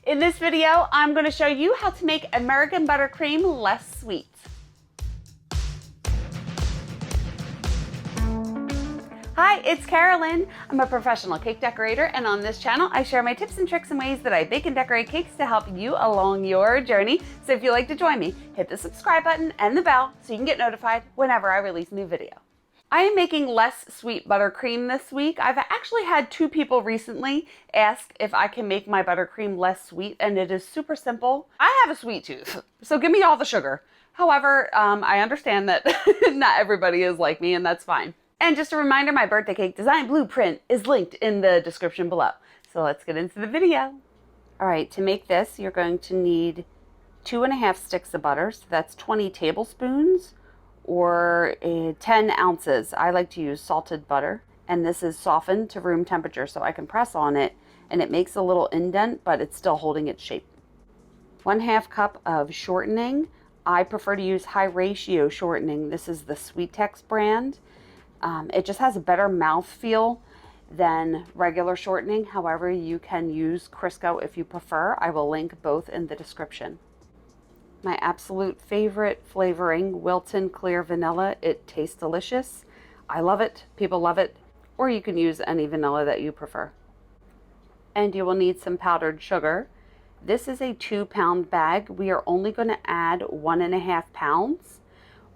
In this video, I'm going to show you how to make American buttercream less sweet. Hi, it's Karolyn. I'm a professional cake decorator, and on this channel, I share my tips and tricks and ways that I bake and decorate cakes to help you along your journey. So if you'd like to join me, hit the subscribe button and the bell so you can get notified whenever I release a new video. I am making less sweet buttercream this week. I've actually had 2 people recently ask if I can make my buttercream less sweet, and it is super simple. I have a sweet tooth, so give me all the sugar. However, I understand that not everybody is like me, and that's fine. And just a reminder, my birthday cake design blueprint is linked in the description below. So let's get into the video. All right, to make this, you're going to need 2.5 sticks of butter, so that's 20 tablespoons. Or 10 ounces. I like to use salted butter, and this is softened to room temperature, so I can press on it and it makes a little indent, but it's still holding its shape. 1/2 cup of shortening. I prefer to use high ratio shortening. This is the Sweetex brand. It just has a better mouthfeel than regular shortening. However, you can use Crisco if you prefer. I will link both in the description. My absolute favorite flavoring, Wilton Clear Vanilla. It tastes delicious. I love it. People love it. Or you can use any vanilla that you prefer. And you will need some powdered sugar. This is a 2-pound bag. We are only going to add 1.5 pounds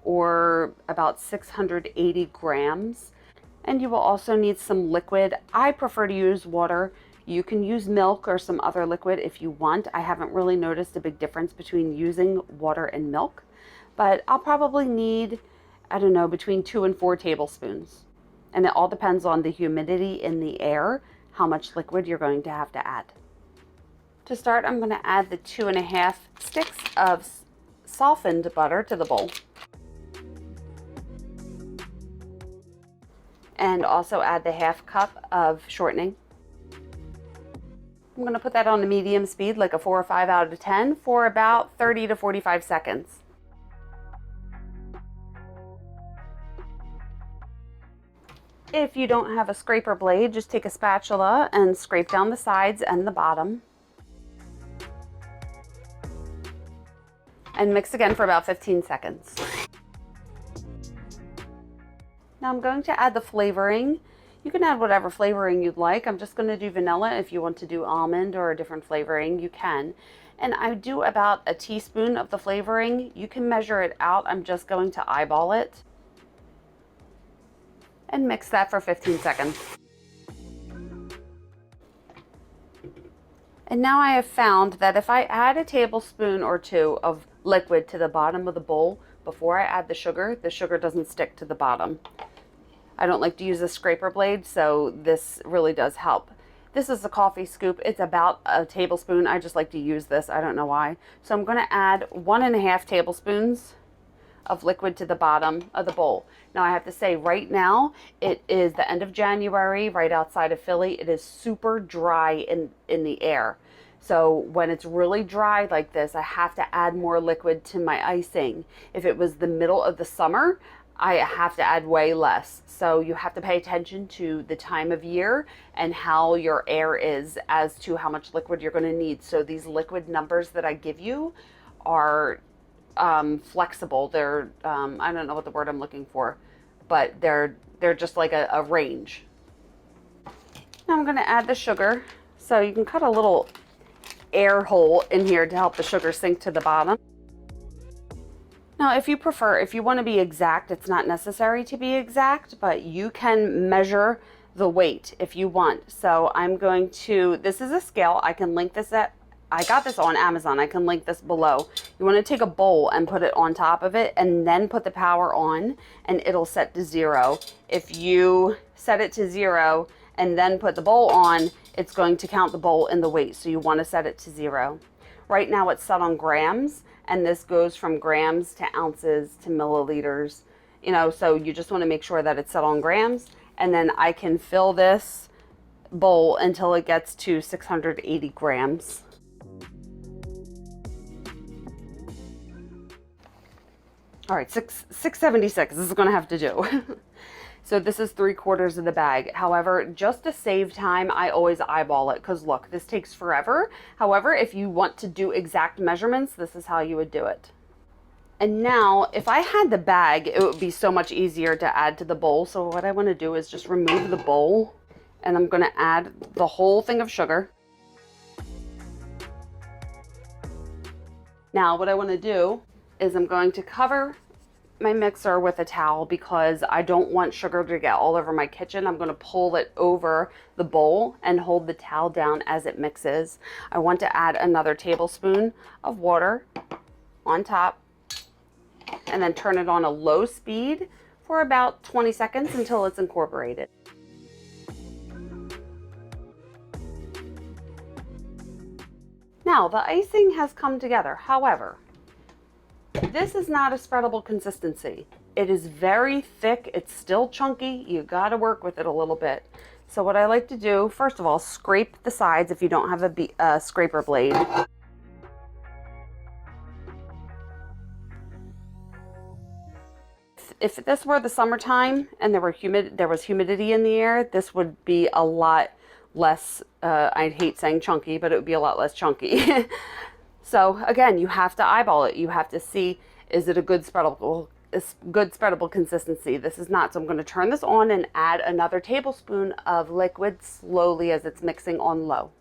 or about 680 grams. And you will also need some liquid. I prefer to use water. You can use milk or some other liquid if you want. I haven't really noticed a big difference between using water and milk, but I'll probably need, I don't know, between 2 and 4 tablespoons. And it all depends on the humidity in the air, how much liquid you're going to have to add. To start, I'm going to add the 2.5 sticks of softened butter to the bowl. And also add the 1/2 cup of shortening. I'm going to put that on a medium speed, like a 4 or 5 out of 10, for about 30 to 45 seconds. If you don't have a scraper blade, just take a spatula and scrape down the sides and the bottom. And mix again for about 15 seconds. Now I'm going to add the flavoring. You can add whatever flavoring you'd like. I'm just going to do vanilla. If you want to do almond or a different flavoring, you can. And I do about a teaspoon of the flavoring. You can measure it out. I'm just going to eyeball it. And mix that for 15 seconds. And now I have found that if I add a tablespoon or 2 of liquid to the bottom of the bowl before I add the sugar doesn't stick to the bottom. I don't like to use a scraper blade, so this really does help. This is a coffee scoop. It's about a tablespoon. I just like to use this. I don't know why. So I'm going to add 1.5 tablespoons of liquid to the bottom of the bowl. Now I have to say, right now, it is the end of January, right outside of Philly. It is super dry in the air. So when it's really dry like this, I have to add more liquid to my icing. If it was the middle of the summer, I have to add way less. So you have to pay attention to the time of year and how your air is as to how much liquid you're going to need. So these liquid numbers that I give you are flexible. They're, I don't know what the word I'm looking for, but they're just like a range. Now I'm going to add the sugar. So you can cut a little air hole in here to help the sugar sink to the bottom. Now, if you prefer, if you want to be exact, it's not necessary to be exact, but you can measure the weight if you want. So I'm going to, this is a scale. I can link this I got this on Amazon. I can link this below. You want to take a bowl and put it on top of it and then put the power on and it'll set to 0. If you set it to 0 and then put the bowl on, it's going to count the bowl in the weight. So you want to set it to 0. Right now it's set on grams, and this goes from grams to ounces to milliliters, you know, so you just want to make sure that it's set on grams. And then I can fill this bowl until it gets to 680 grams. All right, 676, this is going to have to do. So this is 3/4 of the bag. However, just to save time, I always eyeball it because look, this takes forever. However, if you want to do exact measurements, this is how you would do it. And now, if I had the bag, it would be so much easier to add to the bowl. So what I want to do is just remove the bowl, and I'm going to add the whole thing of sugar. Now, what I want to do is I'm going to cover my mixer with a towel because I don't want sugar to get all over my kitchen. I'm going to pull it over the bowl and hold the towel down as it mixes. I want to add another tablespoon of water on top and then turn it on a low speed for about 20 seconds until it's incorporated. Now the icing has come together. However, this is not a spreadable consistency. It is very thick. It's still chunky. You got to work with it a little bit. So what I like to do, first of all, scrape the sides if you don't have a scraper blade. If this were the summertime and there was humidity in the air, this would be a lot less, I hate saying chunky, but it would be a lot less chunky. So again, you have to eyeball it. You have to see, is it a good spreadable consistency? This is not. So I'm going to turn this on and add another tablespoon of liquid slowly as it's mixing on low.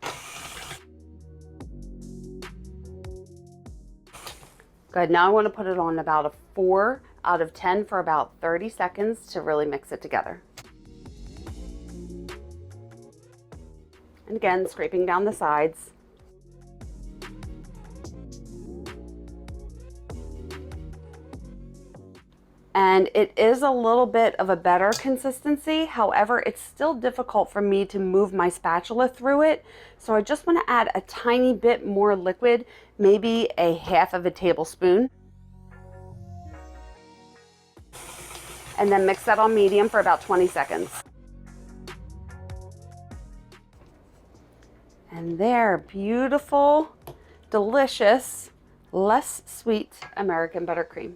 Good. Now I want to put it on about a 4 out of 10 for about 30 seconds to really mix it together. And again, scraping down the sides. And it is a little bit of a better consistency. However, it's still difficult for me to move my spatula through it. So I just want to add a tiny bit more liquid, maybe a half of a tablespoon. And then mix that on medium for about 20 seconds. And there, beautiful, delicious, less sweet American buttercream.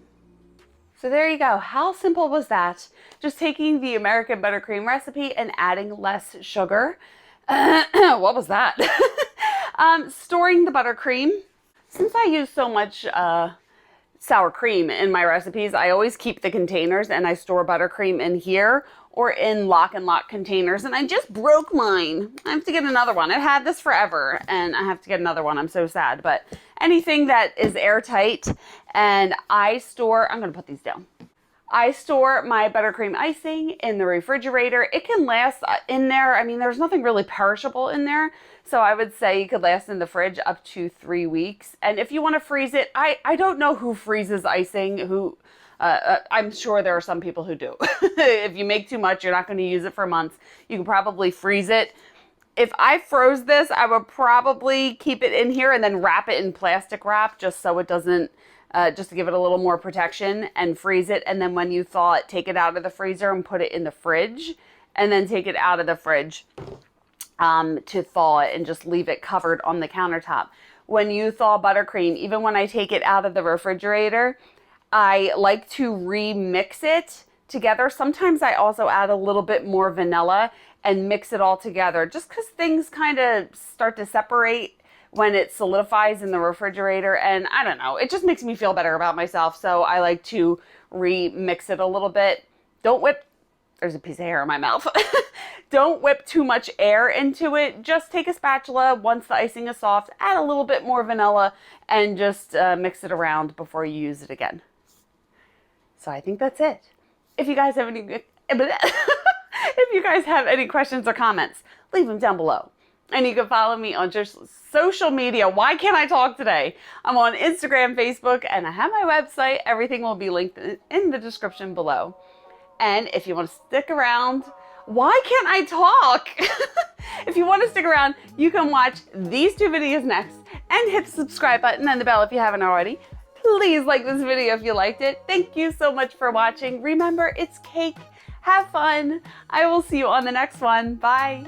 So there you go. How simple was that? Just taking the American buttercream recipe and adding less sugar. What was that? Storing the buttercream. Since I use so much sour cream in my recipes, I always keep the containers and I store buttercream in here or in lock and lock containers. And I just broke mine. I have to get another one. I've had this forever and I have to get another one. I'm so sad. But anything that is airtight, and I store, I'm going to put these down. I store my buttercream icing in the refrigerator. It can last in there. I mean, there's nothing really perishable in there. So I would say you could last in the fridge up to 3 weeks. And if you want to freeze it, I don't know who freezes icing, I'm sure there are some people who do. If you make too much, you're not going to use it for months. You can probably freeze it. If I froze this, I would probably keep it in here and then wrap it in plastic wrap just so it doesn't, just to give it a little more protection, and freeze it. And then when you thaw it, take it out of the freezer and put it in the fridge, and then take it out of the fridge to thaw it and just leave it covered on the countertop. When you thaw buttercream, even when I take it out of the refrigerator, I like to remix it together. Sometimes I also add a little bit more vanilla and mix it all together just because things kind of start to separate when it solidifies in the refrigerator. And I don't know, it just makes me feel better about myself. So I like to remix it a little bit. Don't whip, there's a piece of hair in my mouth. Don't whip too much air into it. Just take a spatula once the icing is soft, add a little bit more vanilla, and just mix it around before you use it again. So I think that's it. If you guys have any if you guys have any questions or comments, leave them down below. And you can follow me on just social media. Why can't I talk today? I'm on Instagram, Facebook, and I have my website. Everything will be linked in the description below. And if you want to stick around, why can't I talk? If you want to stick around, you can watch these 2 videos next and hit the subscribe button and the bell if you haven't already. Please like this video if you liked it. Thank you so much for watching. Remember, it's cake. Have fun. I will see you on the next one. Bye.